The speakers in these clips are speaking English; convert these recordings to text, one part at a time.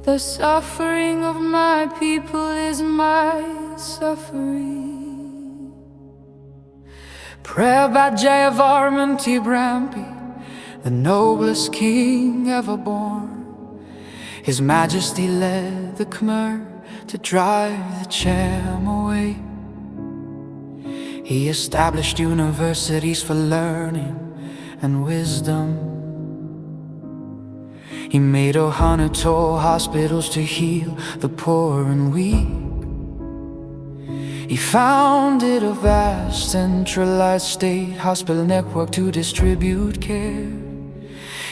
The suffering of my people is my suffering. Preah Bat Jayavarman VII, the noblest king ever born. His majesty led the Khmer to drive the Cham away. He established universities for learning and wisdom. He made 100 tall hospitals to heal the poor and weak. He founded a vast centralized state hospital network to distribute care.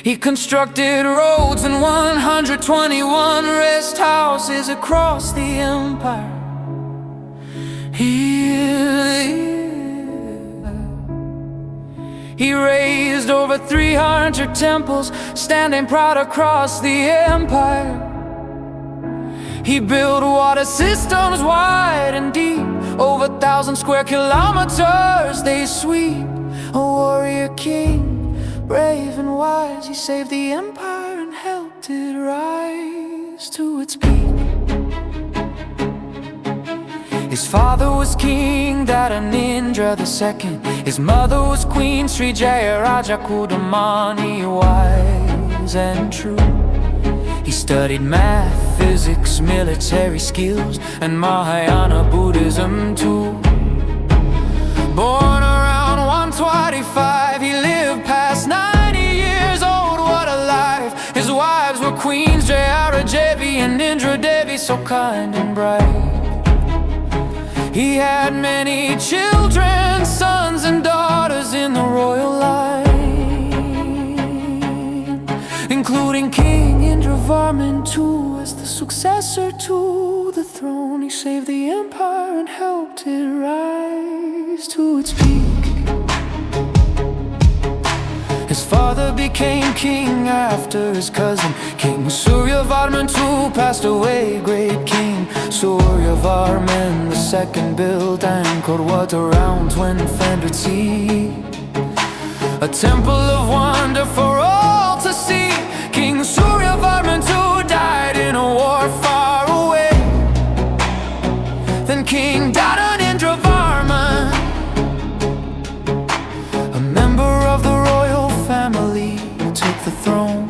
He constructed roads and 121 rest houses across the empire. He raised over 300 temples, standing proud across the empire. He built water systems wide and deep, over 1,000 square kilometers they sweep. A warrior king, brave and wise, he saved the empire and helped it rise to its peak. His father was King Indra II. His mother was Queen Sri Jayaraja Kudamani, wise and true. He studied math, physics, military skills, and Mahayana Buddhism too. Born around 125, he lived past 90 years old, what a life. His wives were Queens Jayarajevi and Indra Devi, so kind and bright. He had many children, sons and daughters in the royal line, including King Indravarman II as the successor to the throne. He saved the empire and helped it rise to its peak. His father became king after his cousin, King Suryavarman II, passed away. Great King Suryavarman II built Angkor Wat around 1,200 feet, a temple of wonder for all to see. King Suryavarman II died in a war far away. Then King Indravarman, a member of the royal family, took the throne.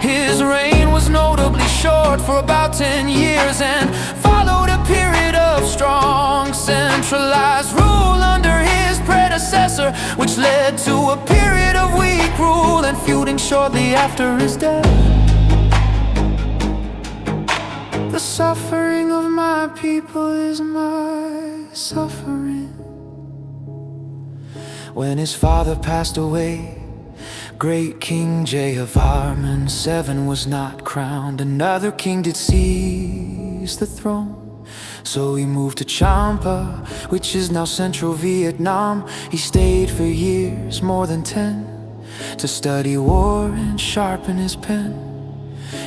His reign was notably short, for about 10 years, and followed a period of strong centralized rule under his predecessor, which led to a period of weak rule and feuding shortly after his death. The suffering of my people is my suffering. When his father passed away, great King Jayavarman VII was not crowned. Another king did seize the throne. So he moved to Cham, which is now central Vietnam. He stayed for years, more than 10, to study war and sharpen his pen.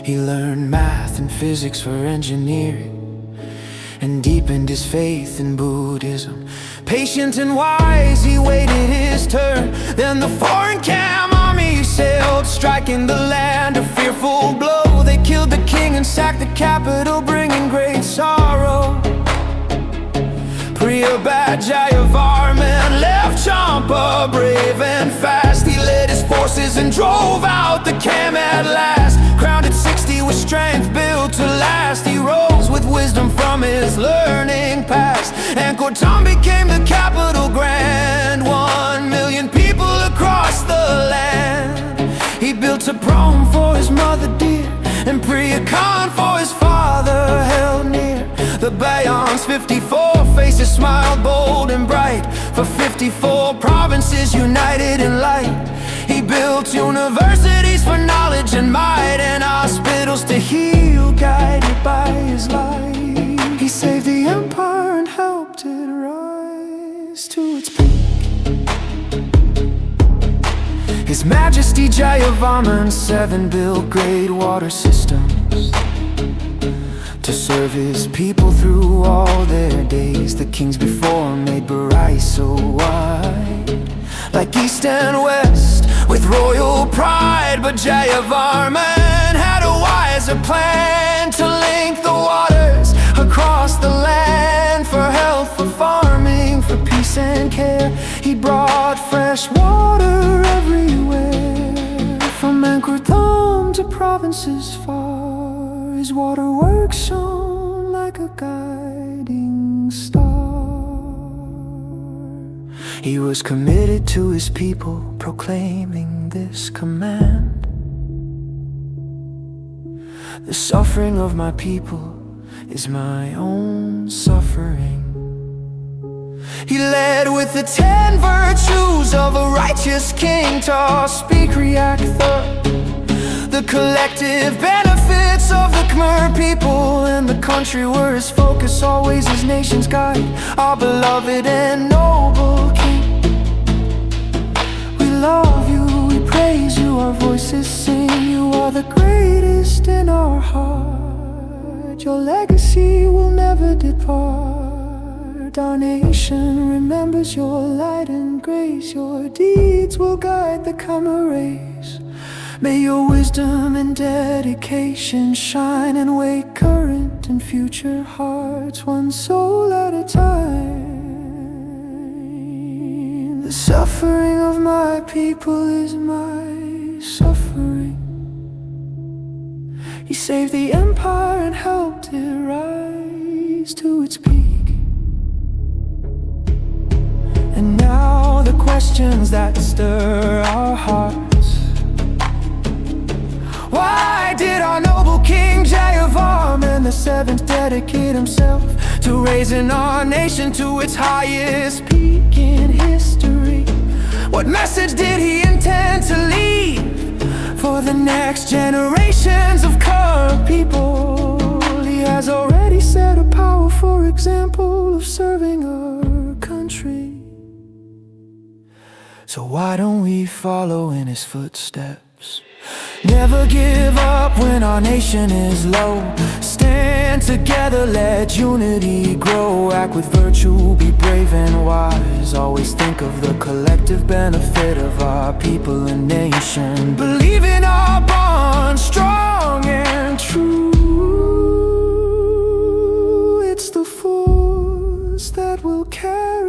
He learned math and physics for engineering, and deepened his faith in Buddhism. Patient and wise, he waited his turn. Then the foreign Khmer army sailed, striking the land a fearful blow. They killed the king and sacked the capital, bringing great sorrow. Preah Bat Jayavarman left Champa, brave and fast. He led his forces and drove out the Khmer at last. Crowned at 60 with strength built to last, he rose with wisdom from his learning past. And Cham became the capital grand, 1 million people across the land. He built Ta Prohm for his mother dear, and Preah Khan for his father held near. The Bayon's 54 faces smiled bold and bright, for 54 provinces united in light. He built universities for knowledge and might, and hospitals to heal, guided by his light. He saved the empire and helped it rise to its peak. His Majesty Jayavarman VII built great water systems to serve his people through all their days. The kings before made Barai so wide, like east and west, with royal pride. But Jayavarman devise a plan to link the waters across the land, for health, for farming, for peace and care. He brought fresh water everywhere, from Tom to provinces far. His waterworks shone like a guiding star. He was committed to his people, proclaiming this command: the suffering of my people is my own suffering. He led with the 10 virtues of a righteous king to speak, react, the collective benefits of the Khmer people and the country were his focus, always his nation's guide, our beloved and noble king. We love you, we praise you, our voices sing. You are the greatest in our heart. Your legacy will never depart. Our nation remembers your light and grace. Your deeds will guide the Khmer race. May your wisdom and dedication shine and wake current in future hearts, one soul at a time. The suffering of my people is my suffering. He saved the empire and helped it rise to its peak. And now the questions that stir our hearts: why did our noble King Jayavarman VII dedicate himself to raising our nation to its highest peak in history? What message did he intend to leave for the next generations of Khmer people? He has already set a powerful example of serving our country. So why don't we follow in his footsteps? Never give up when our nation is low. Stand together, let unity grow. Act with virtue, be brave and wise. Always think of the collective benefit of our people and nation. Believe in our bond, strong and true. It's the force that will carry